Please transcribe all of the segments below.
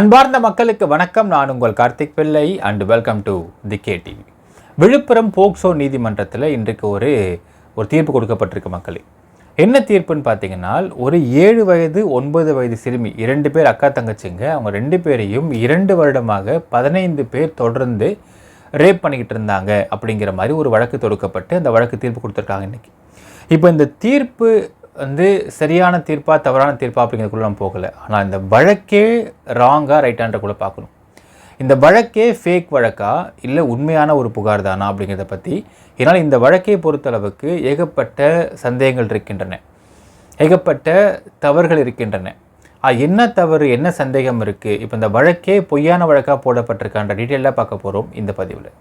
அன்பார்ந்த மக்களுக்கு வணக்கம். நான் உங்கள் Karthik Pillai and welcome to the KTV. Villupuram POCSO நீதிமன்றத்தில் இன்றைக்கு ஒரு தீர்ப்பு கொடுக்கப்பட்டிருக்கு மக்களே. என்ன தீர்ப்புன்னு பார்த்தீங்கன்னா, ஒரு 7 வயது 9 வயது சிறுமி 2 பேர் அக்கா தங்கச்சிங்க. அவங்க 2 பேரையும் 2 வருடமாக 15 பேர் தொடர்ந்து ரேப் பண்ணிக்கிட்டு இருந்தாங்க அப்படிங்கிற மாதிரி ஒரு வழக்கு தொடுக்கப்பட்டு அந்த வழக்கு தீர்ப்பு கொடுத்துருக்காங்க இன்றைக்கி. இப்போ இந்த தீர்ப்பு சரியான தீர்ப்பா தவறான தீர்ப்பா அப்படிங்கிறதுக்குள்ள நம்ம போகலை. ஆனால் இந்த வழக்கே ராங்கா ரைட்டான்றக்குள்ள பார்க்கணும். இந்த வழக்கே ஃபேக் வழக்கா இல்லை உண்மையான ஒரு புகார் தானா அப்படிங்கிறத பற்றி. ஏன்னால் இந்த வழக்கை பொறுத்தளவுக்கு ஏகப்பட்ட சந்தேகங்கள் இருக்கின்றன, ஏகப்பட்ட தவறுகள் இருக்கின்றன. என்ன தவறு, என்ன சந்தேகம் இருக்குது, இப்போ இந்த வழக்கே பொய்யான வழக்காக போடப்பட்டிருக்கான்ற டீட்டெயிலாக பார்க்க போகிறோம் இந்த பதிவில்.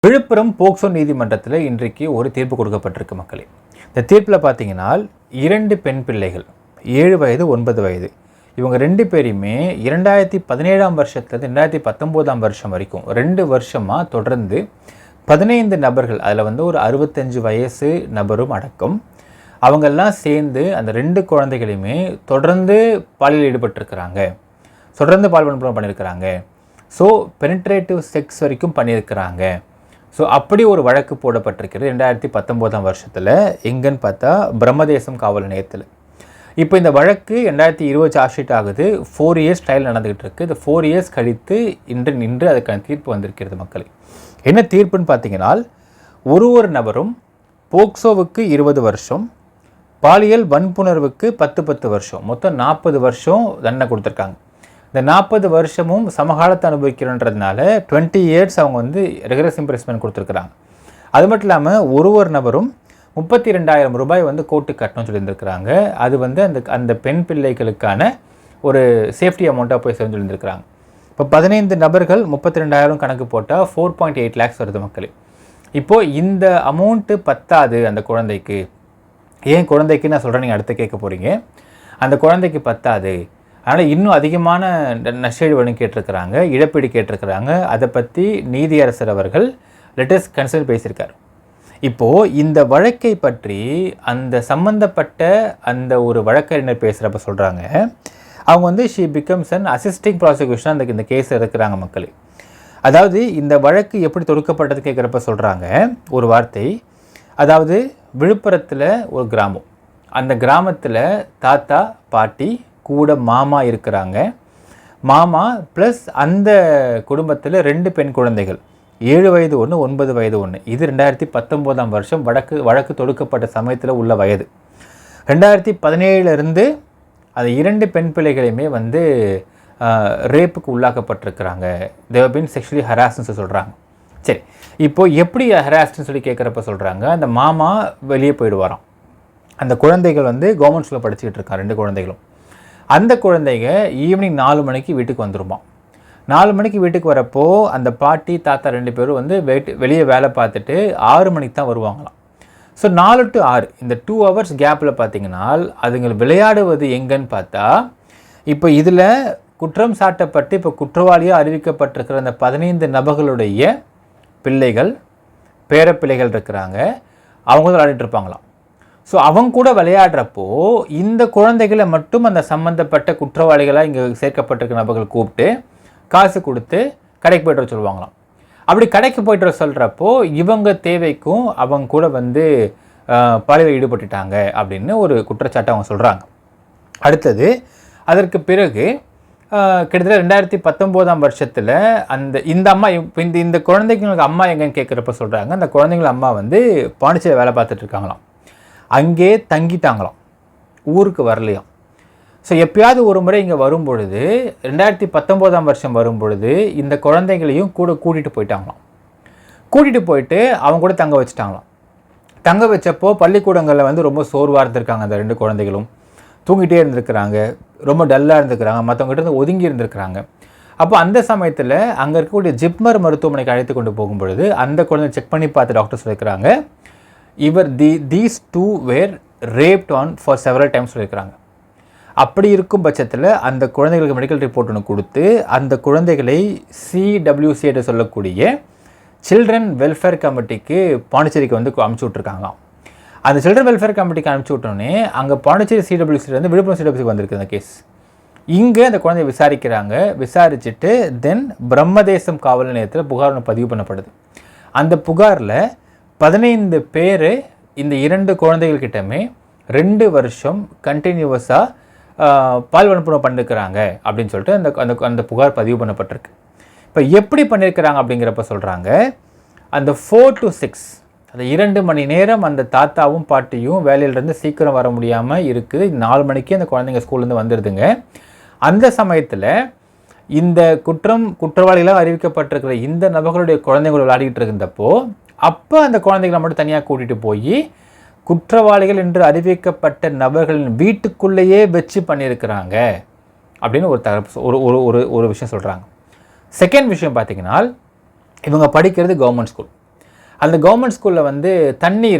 விழுப்புரம் போக்சோ நீதிமன்றத்தில் இன்றைக்கு ஒரு தீர்ப்பு கொடுக்கப்பட்டிருக்கு மக்களே. இந்த தீர்ப்பில் பார்த்தீங்கன்னா 2 பெண் பிள்ளைகள் 7 வயது 9 வயது இவங்க 2 பேரையுமே 2017ஆம் வருஷத்துலேருந்து 2019ஆம் வருஷம் வரைக்கும் 2 வருஷமாக தொடர்ந்து 15 நபர்கள், அதில் ஒரு 65 வயசு நபரும் அடக்கம், அவங்கெல்லாம் சேர்ந்து அந்த 2 குழந்தைகளையுமே தொடர்ந்து பாலியல் ஈடுபட்டிருக்கிறாங்க, தொடர்ந்து பால்வன்புறம் பண்ணியிருக்கிறாங்க. ஸோ பெனிட்ரேட்டிவ் செக்ஸ் வரைக்கும் பண்ணியிருக்கிறாங்க. ஸோ அப்படி ஒரு வழக்கு போடப்பட்டிருக்கிறது 2019ஆம் வருஷத்தில். எங்கன்னு பார்த்தா பிரம்மதேசம் காவல் நிலையத்தில். இப்போ இந்த வழக்கு 2020 சார்ஜ் ஷீட் ஆகுது. 4 இயர்ஸ் ட்ரையல் நடந்துகிட்டு இருக்குது. இந்த 4 இயர்ஸ் கழித்து நின்று அதுக்கான தீர்ப்பு வந்திருக்கிறது மக்களே. என்ன தீர்ப்புன்னு பார்த்தீங்கன்னா, ஒரு நபரும் போக்சோவுக்கு 20 வருஷம், பாலியல் வன்புணர்வுக்கு 10 வருஷம், மொத்தம் 40 வருஷம் தண்டனை கொடுத்துருக்காங்க. இந்த 40 வருஷமும் சமகாலத்தை அனுபவிக்கிறன்றதுனால 20 இயர்ஸ் அவங்க ரெகுலர் இம்ப்ரெஸ்மெண்ட் கொடுத்துருக்குறாங்க. அது மட்டும் இல்லாமல் ஒரு நபரும் 32,000 ரூபாய் கோர்ட்டுக்கு கட்டணும்னு சொல்லியிருந்துருக்கிறாங்க. அது அந்த பெண் பிள்ளைகளுக்கான ஒரு சேஃப்டி அமௌண்ட்டாக போய் சேர்ந்து சொல்லியிருந்துருக்கிறாங்க. இப்போ 15 நபர்கள் 32,000 கணக்கு போட்டால் 4.8 lakhs வருது மக்களே. இப்போது இந்த அமௌண்ட்டு பத்தாது அந்த குழந்தைக்கு. ஏன் குழந்தைக்கு நான் சொல்கிறேன், நீங்கள் அடுத்து கேட்க போகிறீங்க. அந்த குழந்தைக்கு பத்தாது, அதனால் இன்னும் அதிகமான நஷ்டஈடு வேணும் கேட்டிருக்கிறாங்க, இழப்பீடு கேட்டிருக்கிறாங்க. அதை பற்றி நீதியரசர் அவர்கள் லெட்டர்ஸ் கன்சல்ட் பேசியிருக்கார். இப்போது இந்த வழக்கை பற்றி அந்த சம்பந்தப்பட்ட அந்த ஒரு வழக்கறிஞர் பேசுகிறப்ப சொல்கிறாங்க, அவங்க she becomes an assisting prosecution இந்த கேஸ் இருக்கிறாங்க மக்களே. அதாவது இந்த வழக்கு எப்படி தொடுக்கப்பட்டது கேட்குறப்ப சொல்கிறாங்க ஒரு வார்த்தை, அதாவது விழுப்புரத்தில் ஒரு கிராமம், அந்த கிராமத்தில் தாத்தா பாட்டி கூட மாமா இருக்கிறாங்க. மாமா ப்ளஸ் அந்த குடும்பத்தில் 2 பெண் குழந்தைகள், 7 வயது 1, 9 வயது 1. இது 2019ஆம் வருஷம் வழக்கு தொடுக்கப்பட்ட சமயத்தில் உள்ள வயது. 2017இருந்து அது 2 பெண் பிள்ளைகளையுமே ரேப்புக்கு உள்ளாக்கப்பட்டிருக்கிறாங்க. தேவ் பீன் செக்ஷுவலி ஹராஸ்ன்னு சொல்கிறாங்க. சரி, இப்போது எப்படி ஹராஸ்ன்னு சொல்லி கேட்குறப்ப சொல்கிறாங்க, அந்த மாமா வெளியே போயிடுவாராம். அந்த குழந்தைகள் கவர்மெண்ட் ஸ்கூலில் படிச்சுக்கிட்டு இருக்காங்க 2 குழந்தைகளும். அந்த குழந்தைங்க ஈவினிங் 4 மணிக்கு வீட்டுக்கு வந்துருமா. 4 மணிக்கு வீட்டுக்கு வரப்போ அந்த பாட்டி தாத்தா 2 பேரும் வெளியே வேலை பார்த்துட்டு 6 மணிக்கு தான் வருவாங்களாம். ஸோ 4 to 6 இந்த 2 hours கேப்பில் பார்த்தீங்கன்னா அதுங்க விளையாடுவது எங்கன்னு பார்த்தா, இப்போ இதில் குற்றம் சாட்டப்பட்டு இப்போ குற்றவாளியாக அறிவிக்கப்பட்டிருக்கிற அந்த 15 நபர்களுடைய பிள்ளைகள், பேரப்பிள்ளைகள் இருக்கிறாங்க, அவங்க விளையாடிட்டு இருப்பாங்களாம். ஸோ அவங்க கூட விளையாடுறப்போ இந்த குழந்தைகளை மட்டும் அந்த சம்மந்தப்பட்ட குற்றவாளிகளாக இங்கே சேர்க்கப்பட்டிருக்க நபர்கள் கூப்பிட்டு காசு கொடுத்து கடைக்கு போய்ட்டு வர சொல்லுவாங்களாம். அப்படி கடைக்கு போய்ட்டு வர சொல்கிறப்போ இவங்க தேவைக்கும் அவங்க கூட பாலியலில் ஈடுபட்டுட்டாங்க அப்படின்னு ஒரு குற்றச்சாட்டை அவங்க சொல்கிறாங்க. அடுத்தது அதற்கு பிறகு கிட்டத்தட்ட 2019ஆம் வருஷத்தில் இந்த அம்மா இந்த குழந்தைங்களுக்கு அம்மா எங்கன்னு கேட்குறப்ப சொல்கிறாங்க, அந்த குழந்தைங்கள அம்மா பாண்டிச்சேரி வேலை பார்த்துட்டு இருக்காங்களாம். அங்கே தங்கிட்டாங்களாம், ஊருக்கு வரலையாம். ஸோ எப்பயாவது ஒரு முறை இங்கே வரும்பொழுது 2019ஆம் வருஷம் வரும்பொழுது இந்த குழந்தைங்களையும் கூட்டிகிட்டு போயிட்டாங்களாம். கூட்டிகிட்டு போயிட்டு அவங்க கூட தங்க வச்சுட்டாங்களாம். தங்க வச்சப்போ பள்ளிக்கூடங்களில் ரொம்ப சோர்வாக இருந்திருக்காங்க. அந்த 2 குழந்தைகளும் தூங்கிட்டே இருந்திருக்கிறாங்க, ரொம்ப டல்லாக இருந்திருக்கிறாங்க, மற்றவங்ககிட்ட ஒதுங்கி இருந்திருக்கிறாங்க. அப்போ அந்த சமயத்தில் அங்கே இருக்கக்கூடிய ஜிப்மர் மருத்துவமனைக்கு அழைத்து கொண்டு போகும்பொழுது அந்த குழந்தை செக் பண்ணி பார்த்து டாக்டர் சொல்லியிருக்கிறாங்க, these 2 were raped on for several times சொல்லியிருக்கிறாங்க. அப்படி இருக்கும் பட்சத்தில் அந்த குழந்தைகளுக்கு மெடிக்கல் ரிப்போர்ட் ஒன்று கொடுத்து அந்த குழந்தைகளை CWC என்று சொல்லக்கூடிய சில்ட்ரன் வெல்ஃபேர் கமிட்டிக்கு பாண்டிச்சேரிக்கு வந்து அனுப்பிச்சி விட்ருக்காங்களாம். அந்த சில்ட்ரன் வெல்ஃபேர் கமிட்டிக்கு அனுப்பிச்சி விட்டோன்னே அங்கே பாண்டிச்சேரி சிடபிள்யூசிலேருந்து விழுப்புரம் சிடபிள்யூசிக்கு வந்திருக்கு அந்த கேஸ். இங்கே அந்த குழந்தைய விசாரிக்கிறாங்க. விசாரிச்சுட்டு தென் பிரம்மதேசம் காவல் நிலையத்தில் புகார் பதிவு பண்ணப்படுது. அந்த புகாரில் 15 பேர் இந்த 2 குழந்தைகள்கிட்டமே 2 வருஷம் கண்டினியூவஸாக பால் வன்புணர்வு பண்ணிருக்கிறாங்க அப்படின்னு சொல்லிட்டு அந்த அந்த அந்த புகார் பதிவு பண்ணப்பட்டிருக்கு. இப்போ எப்படி பண்ணியிருக்கிறாங்க அப்படிங்கிறப்ப சொல்கிறாங்க, அந்த 4 to 6 அந்த 2 மணி நேரம் அந்த தாத்தாவும் பாட்டியும் வேலையிலேருந்து சீக்கிரம் வர முடியாமல் இருக்குது. 4 மணிக்கு அந்த குழந்தைங்க ஸ்கூல்லேருந்து வந்துடுதுங்க. அந்த சமயத்தில் இந்த குற்றவாளிகளாக அறிவிக்கப்பட்டிருக்கிற இந்த நபர்களுடைய குழந்தைகள் விளையாடிக்கிட்டு இருந்தப்போ அப்போ அந்த குழந்தைகளை மட்டும் தனியாக கூட்டிகிட்டு போய் குற்றவாளிகள் என்று அறிவிக்கப்பட்ட நபர்களின் வீட்டுக்குள்ளேயே வச்சு பண்ணியிருக்கிறாங்க அப்படின்னு ஒரு தரப்பு ஒரு விஷயம் சொல்கிறாங்க. செகண்ட் விஷயம் பார்த்திங்கன்னா, இவங்க படிக்கிறது கவர்மெண்ட் ஸ்கூல். அந்த கவர்மெண்ட் ஸ்கூலில் வந்து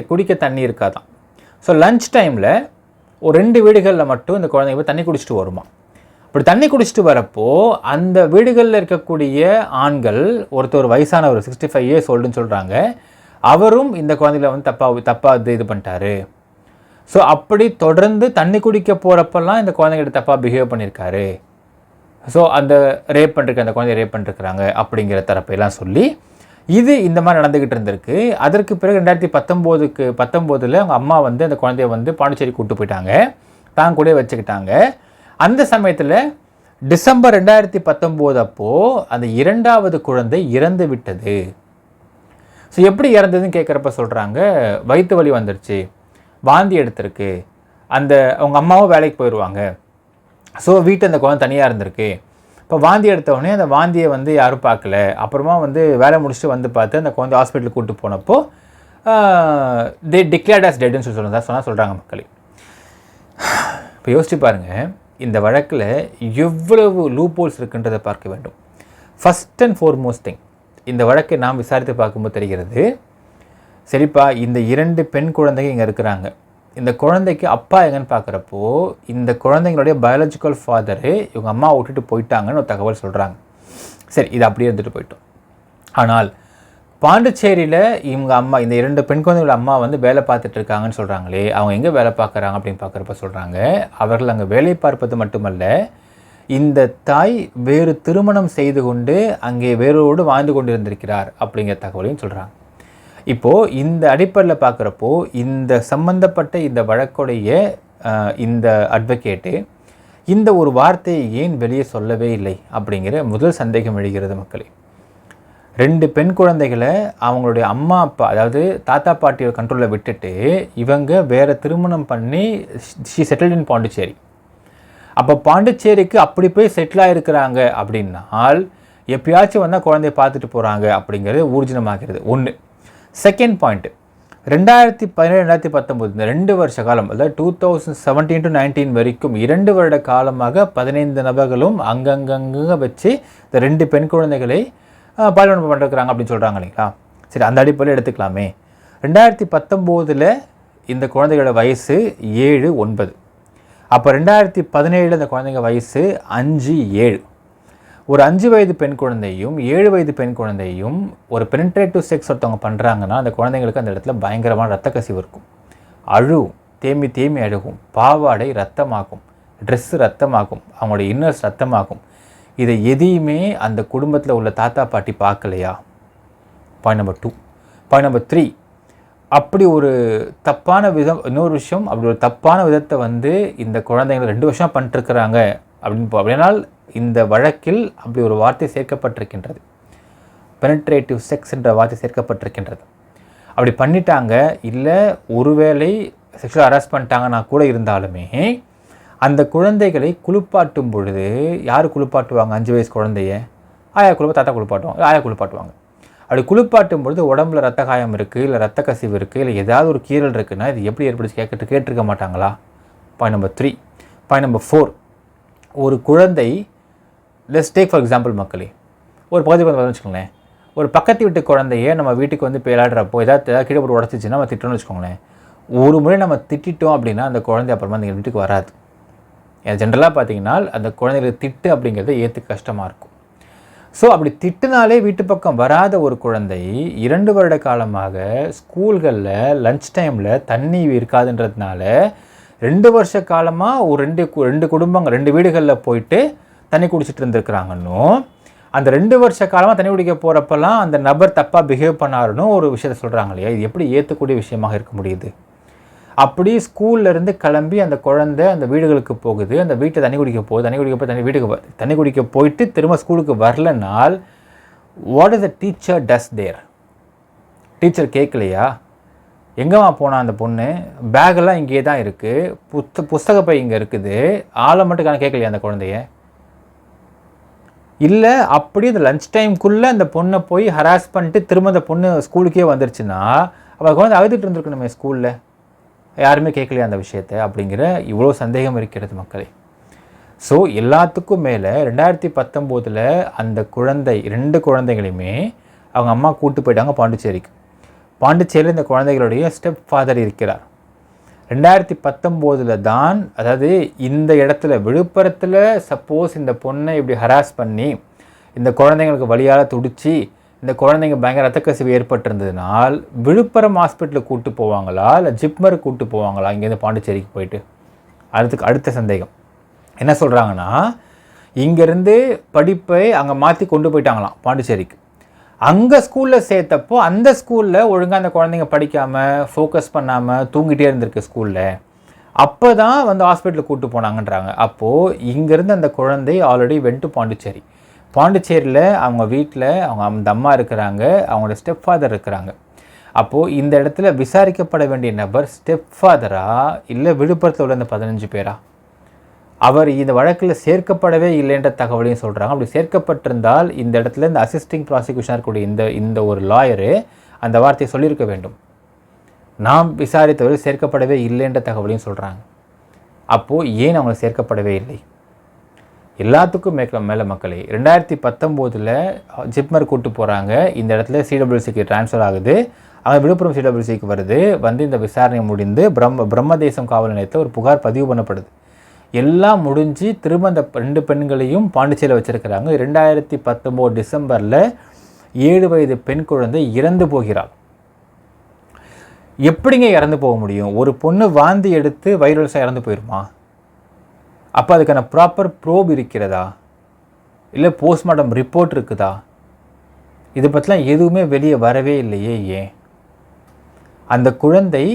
குடிக்க தண்ணி இருக்காதான். ஸோ லன்ச் டைமில் ஒரு 2 வீடுகளில் மட்டும் இந்த குழந்தைங்க போய் தண்ணி குடிச்சிட்டு வருமா. அப்படி தண்ணி குடிச்சிட்டு வரப்போ அந்த வீடுகளில் இருக்கக்கூடிய ஆண்கள் ஒருத்தர் வயசானவர் 65 years ஓல்டுன்னு சொல்கிறாங்க, அவரும் இந்த குழந்தைகளை வந்து தப்பாக இது பண்ணிட்டாரு. ஸோ அப்படி தொடர்ந்து தண்ணி குடிக்க போகிறப்பெல்லாம் இந்த குழந்தைகிட்ட தப்பாக பிஹேவ் பண்ணியிருக்காரு. ஸோ அந்த ரேப் பண்ணிருக்க அந்த குழந்தைய ரேப் பண்ணிருக்கிறாங்க அப்படிங்கிற தரப்பையெல்லாம் சொல்லி இது இந்த மாதிரி நடந்துக்கிட்டு இருந்திருக்கு. அதற்கு பிறகு 2019 அவங்க அம்மா வந்து அந்த குழந்தைய வந்து பாண்டிச்சேரி கூப்பிட்டு போயிட்டாங்க, தான் கூட வச்சுக்கிட்டாங்க. அந்த சமயத்தில் டிசம்பர் 2019 அப்போது அந்த 2வது குழந்தை இறந்து விட்டது. ஸோ எப்படி இறந்ததுன்னு கேட்குறப்ப சொல்கிறாங்க, வயிற்று வலி வந்துடுச்சு, வாந்தி எடுத்திருக்கு, அவங்க அம்மாவும் வேலைக்கு போயிடுவாங்க, ஸோ வீட்டு அந்த குழந்தை தனியாக இருந்திருக்கு. இப்போ வாந்தி எடுத்தவுடனே அந்த வாந்தியை வந்து யாரும் பார்க்கல. அப்புறமா வந்து வேலை முடிச்சுட்டு வந்து பார்த்து அந்த குழந்தை ஹாஸ்பிட்டலுக்கு கூப்பிட்டு போனப்போ தே டிக்ளேர்ட் ஆஸ் டெட்னு சொல்கிறாங்க மக்களே. இப்போ யோசிச்சு பாருங்கள், இந்த வழக்கில் எவ்வளவு லூப்போல்ஸ் இருக்குன்றதை பார்க்க வேண்டும். ஃபஸ்ட் அண்ட் ஃபார்மோஸ்ட் திங், இந்த வழக்கை நாம் விசாரித்து பார்க்கும்போது தெரிகிறது, சரிப்பா இந்த 2 பெண் குழந்தைங்க இங்கே இருக்கிறாங்க, இந்த குழந்தைக்கு அப்பா எங்கன்னு பார்க்குறப்போ இந்த குழந்தைங்களுடைய பயாலஜிக்கல் ஃபாதரு இவங்க அம்மா விட்டுட்டு போயிட்டாங்கன்னு ஒரு தகவல் சொல்கிறாங்க. சரி, இது அப்படியே இருந்துட்டு போயிட்டோம். ஆனால் பாண்டிச்சேரியில் இவங்க அம்மா இந்த 2 பெண் குழந்தைகளோட அம்மா வந்து வேலை பார்த்துட்டு இருக்காங்கன்னு சொல்கிறாங்களே, அவங்க எங்கே வேலை பார்க்குறாங்க அப்படின்னு பார்க்குறப்ப சொல்கிறாங்க, அவர்கள் அங்கே வேலை பார்ப்பது மட்டுமல்ல, இந்த தாய் வேறு திருமணம் செய்து கொண்டு அங்கே வேறோடு வாழ்ந்து கொண்டு இருந்திருக்கிறார் அப்படிங்கிற தகவலையும் சொல்கிறாங்க. இப்போது இந்த அடிப்படையில் பார்க்குறப்போ இந்த சம்பந்தப்பட்ட இந்த வழக்குடைய இந்த அட்வொகேட்டு இந்த ஒரு வார்த்தையை ஏன் வெளியே சொல்லவே இல்லை அப்படிங்கிற முதல் சந்தேகம் எழுகிறது மக்களே. 2 பெண் குழந்தைகளை அவங்களுடைய அம்மா அப்பா, அதாவது தாத்தா பாட்டியோட கண்ட்ரோலில் விட்டுட்டு இவங்க வேறு திருமணம் பண்ணி ஷி செட்டில்ட் இன் பாண்டிச்சேரி. அப்போ பாண்டிச்சேரிக்கு அப்படி போய் செட்டில் ஆகிருக்கிறாங்க அப்படின்னால் எப்பயாச்சும் வந்தால் குழந்தைய பார்த்துட்டு போகிறாங்க அப்படிங்கிறது ஊர்ஜினமாகிறது ஒன்று. செகண்ட் பாயிண்ட், 2017-2019 இந்த 2 வருஷ காலம், அதாவது 2017 to 19 வரைக்கும் 2 வருட காலமாக 15 நபர்களும் அங்கங்கே வச்சு இந்த 2 பெண் குழந்தைகளை பாலியல் பண்ணிருக்கிறாங்க அப்படின்னு சொல்கிறாங்க இல்லைங்களா. சரி, அந்த அடிப்படையில் எடுத்துக்கலாமே. 2019 இந்த குழந்தைகளோட வயசு 7, 9. அப்போ 2017 அந்த குழந்தைங்க வயசு 5, 7. ஒரு 5 வயது பெண் குழந்தையும் 7 வயது பெண் குழந்தையும் ஒரு பெனிட்ரேட்டிவ் செக்ஸ் ஒருத்தவங்க பண்ணுறாங்கன்னா அந்த குழந்தைங்களுக்கு அந்த இடத்துல பயங்கரமான ரத்த கசிவு இருக்கும். அழுவும், தேமி அழுகும், பாவாடை ரத்தமாகும், ட்ரெஸ்ஸு ரத்தமாகும், அவங்களுடைய இன்னர்ஸ் ரத்தமாகும். இதை எதையுமே அந்த குடும்பத்தில் உள்ள தாத்தா பாட்டி பார்க்கலையா? Point number 2. பாயிண்ட் நம்பர் 3, அப்படி ஒரு தப்பான விதம், இன்னொரு விஷயம், அப்படி ஒரு தப்பான விதத்தை வந்து இந்த குழந்தைங்களை 2 வருஷம் பண்ணிட்டுருக்குறாங்க அப்படின்னால் இந்த வழக்கில் அப்படி ஒரு வார்த்தை சேர்க்கப்பட்டிருக்கின்றது. பெனிட்ரேட்டிவ் செக்ஸ் என்ற வார்த்தை சேர்க்கப்பட்டிருக்கின்றது. அப்படி பண்ணிட்டாங்க, இல்லை ஒருவேளை செக்ஷுவல் ஹராஸ் பண்ணிட்டாங்கன்னா கூட இருந்தாலுமே அந்த குழந்தைகளை குளிப்பாட்டும் பொழுது யார் குளிப்பாட்டுவாங்க? 5 வயசு குழந்தைய ஆயா தாத்தா குளிப்பாட்டுவாங்க, ஆயா குளிப்பாட்டுவாங்க. அப்படி குளிப்பாட்டும் பொழுது உடம்புல ரத்த காயம் இருக்குது, இல்லை ரத்த கசிவு இருக்குது, இல்லை ஏதாவது ஒரு கீறல் இருக்குன்னா இது எப்படி ஏற்படுத்தி கேட்டிருக்க மாட்டாங்களா? Point number 3. பாயிண்ட் நம்பர் 4, ஒரு குழந்தை, லெட்ஸ் டேக் ஃபார் எக்ஸாம்பிள் மக்களே, ஒரு பகுதி வந்து வச்சுக்கோங்களேன், ஒரு பக்கத்து வீட்டு குழந்தைய நம்ம வீட்டுக்கு வந்து விளையாடுறப்போ ஏதாவது கீழே போட்டு உடச்சிச்சின்னா நம்ம திட்டோம்னு வச்சுக்கோங்களேன். ஒரு முறை நம்ம திட்டோம் அப்படின்னா அந்த குழந்தை அப்புறமா அந்த வீட்டுக்கு வராது. ஜென்ரலாக பார்த்தீங்கன்னா அந்த குழந்தைகளுக்கு திட்டு அப்படிங்கிறது ஏற்றுக்க கஷ்டமாக இருக்கும். ஸோ அப்படி திட்டுனாலே வீட்டு பக்கம் வராத ஒரு குழந்தை 2 வருட காலமாக ஸ்கூல்களில் லஞ்ச் டைமில் தண்ணி இருக்காதுன்றதுனால 2 வருஷ காலமாக ஒரு ரெண்டு குடும்பங்கள் 2 வீடுகளில் போயிட்டு தண்ணி குடிச்சிட்டு இருந்திருக்கிறாங்கன்னும், அந்த 2 வருஷ காலமாக தண்ணி குடிக்க போகிறப்பெல்லாம் அந்த நபர் தப்பாக பிஹேவ் பண்ணாருன்னு ஒரு விஷயத்தை சொல்கிறாங்க இல்லையா? இது எப்படி ஏற்றக்கூடிய விஷயமாக இருக்க முடியுது? அப்படி ஸ்கூல்லேருந்து கிளம்பி அந்த குழந்தை அந்த வீடுகளுக்கு போகுது, அந்த வீட்டில் தண்ணி குடிக்க போகுது, தண்ணி குடிக்க போயிட்டு திரும்ப ஸ்கூலுக்கு வரலனால் what is the teacher does there? Teacher கேட்கலையா? எங்கேம்மா போனா அந்த பொண்ணு? பேக்கெல்லாம் இங்கே தான் இருக்குது, புஸ்தக பை இங்கே இருக்குது, ஆளை மட்டும் கேட்கலையா அந்த குழந்தைய? இல்லை அப்படி அந்த லஞ்ச் டைம்குள்ளே அந்த பொண்ணை போய் ஹராஸ் பண்ணிட்டு திரும்ப அந்த பொண்ணு ஸ்கூலுக்கே வந்துருச்சுன்னா அவள் குழந்தை அழுதுட்டு இருந்திருக்கணுமே ஸ்கூலில், யாருமே கேட்கலையா அந்த விஷயத்தை? அப்படிங்கிற இவ்வளோ சந்தேகம் இருக்கிறது மக்களே. ஸோ எல்லாத்துக்கும் மேலே 2019 அந்த குழந்தை 2 குழந்தைகளையுமே அவங்க அம்மா கூப்பிட்டு போயிட்டாங்க பாண்டிச்சேரிக்கு. பாண்டிச்சேரியில் இந்த குழந்தைகளுடைய ஸ்டெப் ஃபாதர் இருக்கிறார். 2019 தான், அதாவது இந்த இடத்துல விழுப்புரத்தில் சப்போஸ் இந்த பொண்ணை இப்படி ஹராஸ் பண்ணி இந்த குழந்தைங்களுக்கு வழியால் துடிச்சு இந்த குழந்தைங்க பயங்கர ரத்த கசிவு ஏற்பட்டிருந்ததுனால் விழுப்புரம் ஹாஸ்பிட்டலுக்கு கூப்பிட்டு போவாங்களா இல்லை ஜிப்மருக்கு கூப்பிட்டு போவாங்களா இங்கேருந்து பாண்டிச்சேரிக்கு போயிட்டு? அடுத்த சந்தேகம் என்ன சொல்கிறாங்கன்னா, இங்கேருந்து படிப்பை அங்கே மாற்றி கொண்டு போயிட்டாங்களாம் பாண்டிச்சேரிக்கு. அங்கே ஸ்கூலில் சேர்த்தப்போ அந்த ஸ்கூலில் ஒழுங்காக அந்த குழந்தைங்க படிக்காமல் ஃபோக்கஸ் பண்ணாமல் தூங்கிட்டே இருந்திருக்கு ஸ்கூலில். அப்போ தான் வந்து ஹாஸ்பிட்டலுக்கு கூப்பிட்டு போனாங்கன்றாங்க. அப்போது இங்கேருந்து அந்த குழந்தை ஆல்ரெடி வென்ட்டு பாண்டிச்சேரியில் அவங்க வீட்டில் அவங்க அந்த அம்மா இருக்கிறாங்க, அவங்களோட ஸ்டெப் ஃபாதர் இருக்கிறாங்க. அப்போது இந்த இடத்துல விசாரிக்கப்பட வேண்டிய நபர் ஸ்டெப் ஃபாதரா இல்லை விழுப்புரத்தில் உள்ள இந்த 15 பேரா? அவர் இந்த வழக்கில் சேர்க்கப்படவே இல்லைன்ற தகவலையும் சொல்கிறாங்க. அப்படி சேர்க்கப்பட்டிருந்தால் இந்த இடத்துல இந்த அசிஸ்டிங் ப்ராசிக்யூஷனாக இருக்கக்கூடிய இந்த ஒரு லாயரு அந்த வார்த்தையை சொல்லியிருக்க வேண்டும். நாம் விசாரித்தவர்கள் சேர்க்கப்படவே இல்லைன்ற தகவலையும் சொல்கிறாங்க. அப்போது ஏன் அவங்க சேர்க்கப்படவே இல்லை? எல்லாத்துக்கும் மேலே மக்களே 2019 ஜிப்மர் கூட்டு போகிறாங்க. இந்த இடத்துல சிடபிள்யூசிக்கு ட்ரான்ஸ்ஃபர் ஆகுது. அங்கே விழுப்புரம் சிடபிள்யூசிக்கு வருது. வந்து இந்த விசாரணை முடிந்து பிரம்மதேசம் காவல் நிலையத்தில் ஒரு புகார் பதிவு பண்ணப்படுது. எல்லாம் முடிஞ்சு திரும்ப அந்த 2 பெண்களையும் பாண்டிச்சேரியில் வச்சுருக்கிறாங்க. 2019 டிசம்பரில் 7 வயது பெண் குழந்தை இறந்து போகிறாள். எப்படிங்க இறந்து போக முடியும்? ஒரு பொண்ணு வாந்தி எடுத்து வைரல்ஸாக இறந்து போயிருமா? அப்போ அதுக்கான ப்ராப்பர் ப்ரோப் இருக்கிறதா? இல்லை போஸ்ட்மார்ட்டம் ரிப்போர்ட் இருக்குதா? இதை பற்றிலாம் எதுவுமே வெளியே வரவே இல்லையே. ஏன்? அந்த குழந்தை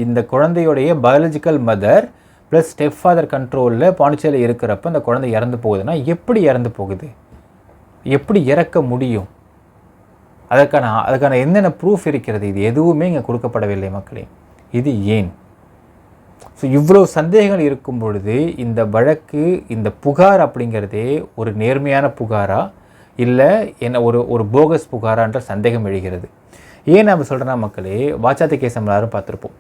இந்த குழந்தையுடைய biological mother plus step father கண்ட்ரோலில் பாண்டிச்சேரியில் இருக்கிறப்ப அந்த குழந்தை இறந்து போகுதுன்னா எப்படி இறந்து போகுது? எப்படி இறக்க முடியும்? அதுக்கான என்னென்ன ப்ரூஃப் இருக்கிறது? இது எதுவுமே இங்கே கொடுக்கப்படவில்லை மக்களே. இது ஏன்? ஸோ இவ்வளோ சந்தேகங்கள் இருக்கும் பொழுது இந்த வழக்கு, இந்த புகார் அப்படிங்கிறதே ஒரு நேர்மையான புகாரா இல்லை என்ன ஒரு போகஸ் புகாரான்ற சந்தேகம் எழுகிறது. ஏன் நம்ம சொல்கிறேன்னா மக்களே, வாச்சாத்தி கேஸ் நம்ம எல்லாரும் பார்த்துருப்போம்.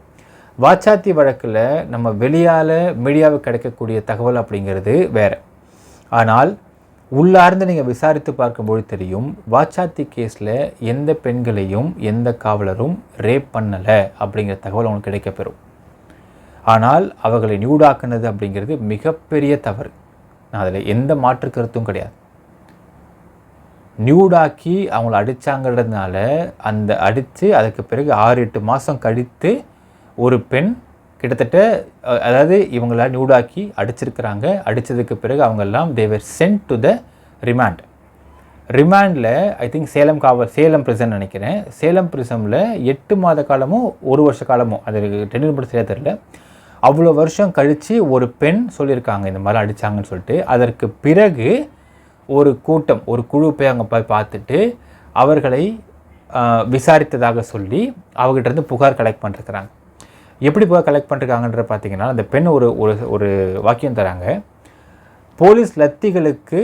வாச்சாத்தி வழக்கில் நம்ம வெளியால் மீடியாவுக்கு கிடைக்கக்கூடிய தகவல் அப்படிங்கிறது வேறு. ஆனால் உள்ளார்ந்து நீங்கள் விசாரித்து பார்க்கும்போது தெரியும், வாச்சாத்தி கேஸில் எந்த பெண்களையும் எந்த காவலரும் ரேப் பண்ணலை அப்படிங்கிற தகவல் அவங்களுக்கு கிடைக்கப்பெறும். ஆனால் அவர்களை நியூடாக்குனது அப்படிங்கிறது மிகப்பெரிய தவறு. அதில் எந்த மாற்று கருத்தும் கிடையாது. நியூடாக்கி அவங்கள அடித்தாங்கிறதுனால அந்த அடித்து அதுக்கு பிறகு 6-8 மாதம் கழித்து ஒரு பெண் கிட்டத்தட்ட, அதாவது இவங்கள நியூடாக்கி அடிச்சிருக்கிறாங்க. அடித்ததுக்கு பிறகு அவங்கெல்லாம் தேவர் சென்ட் டு த ரிமாண்டில் ஐ திங்க் சேலம் பிரிசன் நினைக்கிறேன். சேலம் பிரிசனில் 8 மாத காலமோ 1 வருஷ காலமோ, அது டென்னில் மட்டும் சரியாக தெரியல, அவ்வளோ வருஷம் கழித்து ஒரு பெண் சொல்லியிருக்காங்க இந்த மாதிரிலாம் அடித்தாங்கன்னு சொல்லிட்டு. அதற்கு பிறகு ஒரு கூட்டம், ஒரு குழு போய் அங்கே போய் பார்த்துட்டு அவர்களை விசாரித்ததாக சொல்லி அவங்ககிட்ட புகார் கலெக்ட் பண்ணிருக்கிறாங்க. எப்படி புகார் கலெக்ட் பண்ணிருக்காங்கன்ற பார்த்தீங்கன்னா, அந்த பெண் ஒரு வாக்கியம் தராங்க. போலீஸ் லத்திகளுக்கு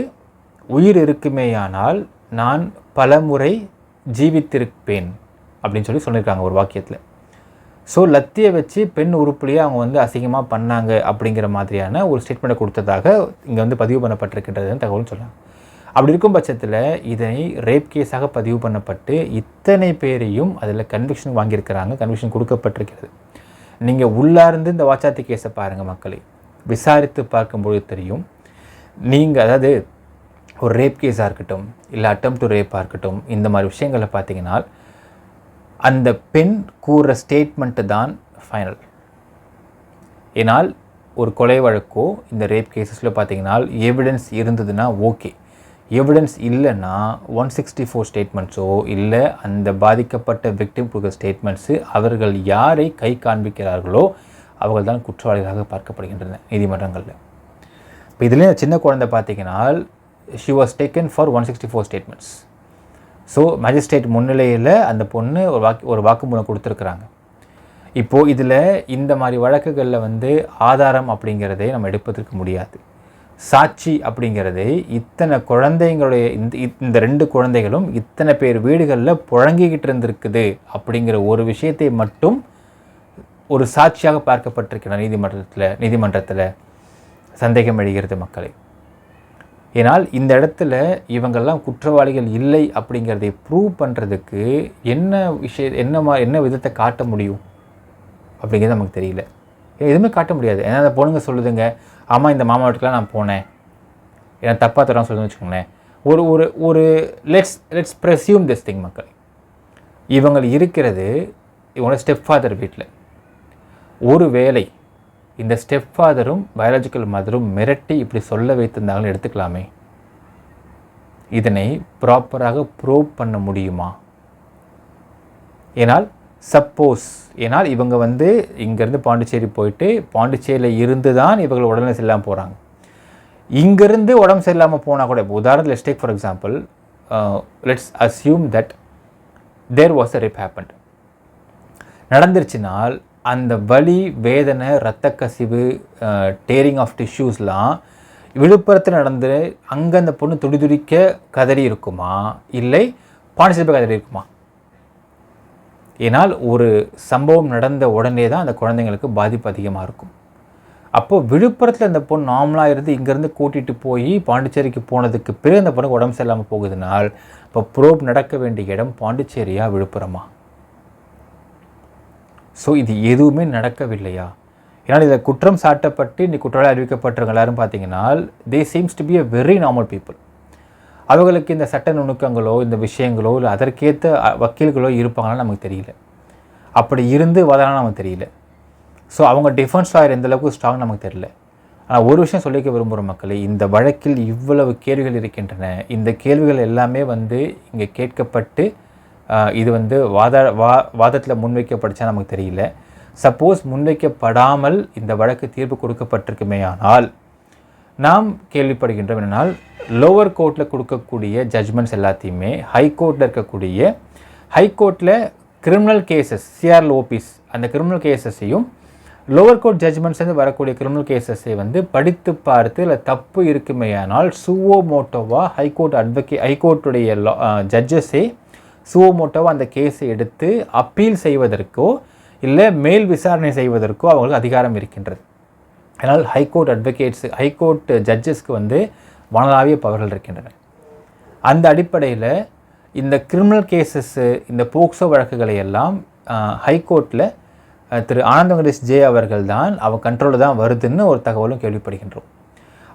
உயிர் இருக்குமேயானால் நான் பலமுறை ஜீவித்திருப்பேன் அப்படின்னு சொல்லியிருக்காங்க ஒரு வாக்கியத்தில். ஸோ லத்தியை வச்சு பெண் உறுப்புலையே அவங்க அசிங்கமாக பண்ணாங்க அப்படிங்கிற மாதிரியான ஒரு ஸ்டேட்மெண்ட்டை கொடுத்ததாக இங்கே பதிவு பண்ணப்பட்டிருக்கின்றதுன்னு தகவல் சொன்னாங்க. அப்படி இருக்கும் பட்சத்தில் இதனை ரேப் கேஸாக பதிவு பண்ணப்பட்டு இத்தனை பேரையும் அதில் கன்விக்ஷன் வாங்கியிருக்கிறாங்க, கன்விக்ஷன் கொடுக்கப்பட்டிருக்கிறது. நீங்கள் உள்ளார்ந்து இந்த வாச்சாத்தி கேஸை பாருங்கள் மக்களே, விசாரித்து பார்க்கும்போது தெரியும். நீங்கள் அதாவது ஒரு ரேப் கேஸாக இருக்கட்டும், இல்லை அட்டெம்ப்ட் டு ரேப்பாக இருக்கட்டும், இந்த மாதிரி விஷயங்களை பார்த்தீங்கன்னா அந்த பெண் கூறுற ஸ்டேட்மெண்ட்டு தான் ஃபைனல். ஏனால் ஒரு கொலை வழக்கோ இந்த ரேப் கேஸஸில் பார்த்தீங்கன்னா எவிடன்ஸ் இருந்ததுன்னா ஓகே, எவிடன்ஸ் இல்லைன்னா 164 ஸ்டேட்மெண்ட்ஸோ இல்லை அந்த பாதிக்கப்பட்ட விக்டிம் கொடுக்குற ஸ்டேட்மெண்ட்ஸு அவர்கள் யாரை கை காண்பிக்கிறார்களோ அவர்கள் தான் குற்றவாளிகளாக பார்க்கப்படுகின்றன நீதிமன்றங்களில். இப்போ இதுலேயும் சின்ன குழந்தை பார்த்தீங்கன்னா she was taken for 164 statements. So magistrate முன்னிலையில் அந்த பொண்ணு ஒரு வாக்குமூலம் கொடுத்துருக்குறாங்க. இப்போது இதில் இந்த மாதிரி வழக்குகளில் வந்து ஆதாரம் அப்படிங்கிறதை நம்ம எடுப்பதற்கு முடியாது. சாட்சி அப்படிங்கிறதை இத்தனை குழந்தைங்களுடைய இந்த 2 குழந்தைகளும் இத்தனை பேர் வீடுகளில் புழங்கிக்கிட்டு இருந்திருக்குது அப்படிங்கிற ஒரு விஷயத்தை மட்டும் ஒரு சாட்சியாக பார்க்கப்பட்டிருக்கிற நீதிமன்றத்தில் சந்தேகம் எழுகிறது மக்களை. ஏனால் இந்த இடத்துல இவங்கெல்லாம் குற்றவாளிகள் இல்லை அப்படிங்கிறதை ப்ரூவ் பண்ணுறதுக்கு என்ன விதத்தை காட்ட முடியும் அப்படிங்கிறது நமக்கு தெரியல. எதுவுமே காட்ட முடியாது. ஏன்னா அந்த பொண்ணுங்க சொல்லுதுங்க, ஆமாம் இந்த மாமா வீட்டுக்கெலாம் நான் போனேன், ஏன்னா தப்பாக தரம் சொல்லுன்னு வச்சுக்கோங்களேன். ஒரு லெட்ஸ் ப்ரெஸ்யூம் திஸ் திங் மக்கள். இவங்க இருக்கிறது இவங்களோட ஸ்டெப் ஃபாதர் வீட்டில். ஒரு வேளை இந்த ஸ்டெப் ஃபாதரும் பயாலஜிக்கல் மதரும் மிரட்டி இப்படி சொல்ல வைத்திருந்தாங்கன்னு எடுத்துக்கலாமே. இதனை ப்ராப்பராக ப்ரூவ் பண்ண முடியுமா? ஏனால் இவங்க வந்து இங்கேருந்து பாண்டிச்சேரி போயிட்டு பாண்டிச்சேரியில் இருந்து தான் இவங்க உடனே செல்லாமல் போகிறாங்க. இங்கேருந்து உடம்பு சரியில்லாமல் போனால் கூட, உதாரணத்தில் let's take for example, let's assume that there was a rape happened. நடந்துருச்சுனால் அந்த வலி, வேதனை, இரத்த கசிவு, டேரிங் ஆஃப் டிஷ்யூஸ்லாம் விழுப்புரத்தில் நடந்து அங்கே அந்த பொண்ணு துடிதுடிக்க கதறி இருக்குமா, இல்லை பாண்டிச்சேரி கதறி இருக்குமா? ஏனால் ஒரு சம்பவம் நடந்த உடனே தான் அந்த குழந்தைங்களுக்கு பாதிப்பு அதிகமாக இருக்கும். அப்போது விழுப்புரத்தில் அந்த பொண்ணு நார்மலாக இருந்து இங்கேருந்து கூட்டிகிட்டு போய் பாண்டிச்சேரிக்கு போனதுக்கு பிறகு அந்த பொண்ணுக்கு உடம்பு சரியில்லாமல் போகுதுனால் இப்போ ப்ரோப் நடக்க வேண்டிய இடம் பாண்டிச்சேரியா விழுப்புரமா? ஸோ இது எதுவுமே நடக்கவில்லையா? ஏன்னா இதில் குற்றம் சாட்டப்பட்டு இன்னைக்கு குற்றவாளி அறிவிக்கப்பட்டவங்க எல்லாரும் பார்த்தீங்கன்னா they seems to be a very normal people. அவர்களுக்கு இந்த சட்ட நுணுக்கங்களோ இந்த விஷயங்களோ இல்லை அதற்கேற்ற வக்கீல்களோ இருப்பாங்களான்னு நமக்கு தெரியல. அப்படி இருந்து வாதானா நமக்கு தெரியல. ஸோ அவங்க டிஃபென்ஸ் லாயர் எந்தளவுக்கு ஸ்ட்ராங் நமக்கு தெரியல. ஆனால் ஒரு விஷயம் சொல்லிக்க விரும்புகிற மக்களே, இந்த வழக்கில் இவ்வளவு கேள்விகள் இருக்கின்றன. இந்த கேள்விகள் எல்லாமே வந்து இங்கே கேட்கப்பட்டு இது வந்து வாதத்தில் முன்வைக்கப்பட்டுச்சா நமக்கு தெரியல. சப்போஸ் முன்வைக்கப்படாமல் இந்த வழக்கு தீர்ப்பு கொடுக்கப்பட்டிருக்குமே ஆனால் நாம் கேள்விப்படுகின்றோம் என்னென்னால், லோவர் கோர்ட்டில் கொடுக்கக்கூடிய ஜட்ஜ்மெண்ட்ஸ் எல்லாத்தையுமே ஹைகோர்ட்டில் கிரிமினல் கேசஸ் சிஆர்ஓபிஸ் அந்த கிரிமினல் கேசஸையும் லோவர் கோர்ட் ஜட்ஜ்மெண்ட்ஸ்லேருந்து வரக்கூடிய கிரிமினல் கேசஸை வந்து படித்து பார்த்து இல்லை தப்பு இருக்குமே ஆனால் சுவோ மோட்டோவா ஹைகோர்ட்டுடைய ஜட்ஜஸே சுவோ மோட்டோவா அந்த கேஸை எடுத்து அப்பீல் செய்வதற்கோ இல்லை மேல் விசாரணை செய்வதற்கோ அவங்களுக்கு அதிகாரம் இருக்கின்றது. அதனால் ஹைகோர்ட் ஜட்ஜஸ்க்கு வந்து வானளாவிய பவர்கள் இருக்கின்றன. அந்த அடிப்படையில் இந்த கிரிமினல் கேசஸ்ஸு இந்த போக்சோ வழக்குகளை எல்லாம் ஹைகோர்ட்டில் திரு ஆனந்த் வெங்கடேஷ் ஜே அவர்கள் தான் அவர் கண்ட்ரோலில் தான் வருதுன்னு ஒரு தகவலும் கேள்விப்படுகின்றோம்.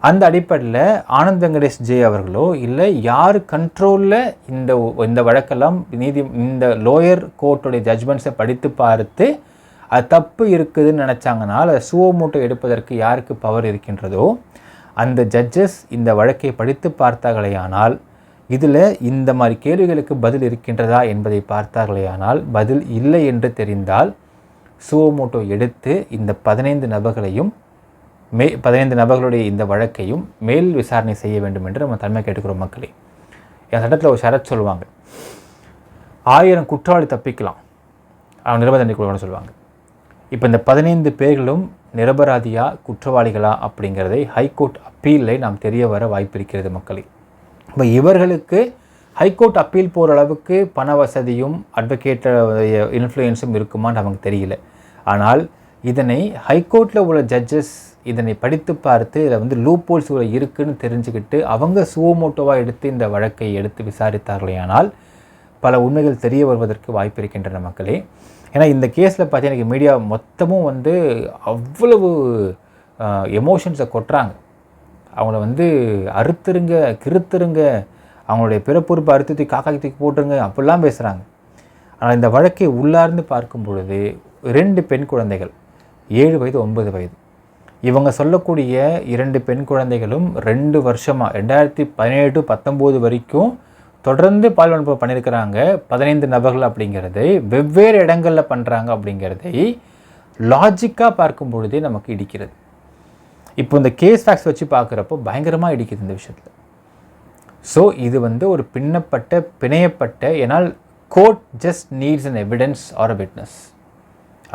அந்த அடிப்படையில் ஆனந்த் வெங்கடேஷ் ஜே அவர்களோ இல்லை யார் கண்ட்ரோலில் இந்த வழக்கெல்லாம் இந்த லோயர் கோர்ட்டுடைய ஜட்ஜ்மெண்ட்ஸை படித்து பார்த்து அது தப்பு இருக்குதுன்னு நினச்சாங்கன்னா அதை சுவோமோட்டோ எடுப்பதற்கு யாருக்கு பவர் இருக்கின்றதோ அந்த ஜட்ஜஸ் இந்த வழக்கை படித்து பார்த்தார்களேயானால் இதில் இந்த மாதிரி கேள்விகளுக்கு பதில் இருக்கின்றதா என்பதை பார்த்தார்களேயானால் பதில் இல்லை என்று தெரிந்தால் சுவோமோட்டோ எடுத்து இந்த 15 நபர்களுடைய இந்த வழக்கையும் மேல் விசாரணை செய்ய வேண்டும் என்று நம்ம தன்மை கேட்டுக்கிறோம் மக்களே. என் சட்டத்தில் ஒரு ஷரத் சொல்லுவாங்க, 1000 குற்றவாளி தப்பிக்கலாம், அவன் நிரபராதி தண்டிக்கொள்ளணும்னு சொல்லுவாங்க. இப்போ இந்த 15 பேர்களும் நிரபராதியா குற்றவாளிகளா அப்படிங்கிறதை ஹைகோர்ட் அப்பீலில் நாம் தெரிய வர வாய்ப்பு இருக்கிறது மக்களே. இப்போ இவர்களுக்கு ஹைகோர்ட் அப்பீல் போகிற அளவுக்கு பண வசதியும் அட்வொகேட்டுடைய இன்ஃப்ளூயன்ஸும் இருக்குமான்னு நமக்கு தெரியல. ஆனால் இதனை ஹைகோர்ட்டில் உள்ள ஜட்ஜஸ் இதனை படித்து பார்த்து இதில் வந்து லூப்போல்ஸ் இருக்குதுன்னு தெரிஞ்சுக்கிட்டு அவங்க சுவோமோட்டோவாக எடுத்து இந்த வழக்கை எடுத்து விசாரித்தார்களேயானால் பல உண்மைகள் தெரிய வருவதற்கு வாய்ப்பு இருக்கின்றன மக்களே. ஏன்னா இந்த கேஸில் பார்த்தீங்கன்னா எனக்கு மீடியா மொத்தமும் வந்து அவ்வளவு எமோஷன்ஸை கொட்டுறாங்க. அவங்கள வந்து அறுத்துருங்க, கிறுத்துருங்க, அவங்களுடைய பிறப்புறுப்பு அறுத்து காக்காய்க்கு போட்டுருங்க அப்படிலாம் பேசுகிறாங்க. ஆனால் இந்த வழக்கை உள்ளார்ந்து பார்க்கும் பொழுது 2 பெண் குழந்தைகள் 7 வயது 9 வயது. இவங்க சொல்லக்கூடிய 2 பெண் குழந்தைகளும் 2 வருஷமாக 2017 to 19 வரைக்கும் தொடர்ந்து பாலியல் பண்ணியிருக்கிறாங்க. 15 நபர்கள் அப்படிங்கிறதை வெவ்வேறு இடங்களில் பண்ணுறாங்க அப்படிங்கிறதை லாஜிக்காக பார்க்கும் பொழுதே நமக்கு இடிக்கிறது. இப்போ இந்த கேஸ் ஃபேக்ட்ஸ் வச்சு பார்க்குறப்போ பயங்கரமாக இடிக்குது இந்த விஷயத்தில். ஸோ இது வந்து ஒரு பிணையப்பட்ட ஏன்னால் court just needs an evidence or a witness.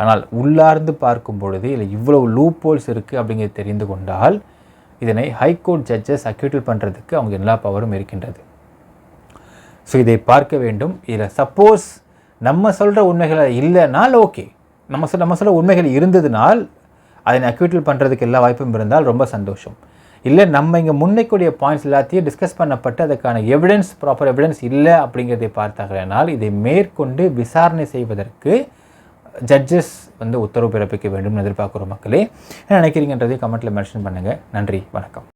ஆனால் உள்ளார்ந்து பார்க்கும் பொழுது இதில் இவ்வளவு லூப் ஹோல்ஸ் இருக்குது அப்படிங்கிறது தெரிந்து கொண்டால் இதனை ஹைகோர்ட் ஜட்ஜஸ் அக்யூட்டில் பண்ணுறதுக்கு அவங்க எல்லா பவரும் இருக்கின்றது. ஸோ இதை பார்க்க வேண்டும். இதில் சப்போஸ் நம்ம சொல்கிற உண்மைகள் இல்லைனால் ஓகே, நம்ம சொல்கிற உண்மைகள் இருந்ததுனால் அதனை அக்யூட்டில் பண்ணுறதுக்கு எல்லா வாய்ப்பும் இருந்தால் ரொம்ப சந்தோஷம். இல்லை நம்ம இங்கே முன்னைக்கூடிய பாயிண்ட்ஸ் எல்லாத்தையும் டிஸ்கஸ் பண்ணப்பட்டு அதுக்கான எவிடன்ஸ் ப்ராப்பர் எவிடன்ஸ் இல்லை அப்படிங்கிறதை பார்த்தார்களானால் இதை மேற்கொண்டு விசாரணை செய்வதற்கு ஜட்ஜஸ் வந்து உத்தரவு பிறப்பிக்க வேண்டும் எதிர்பார்க்குற மக்களே. என்ன நினைக்கிறீங்கன்றதை கமெண்ட்டில் மென்ஷன் பண்ணுங்கள். நன்றி, வணக்கம்.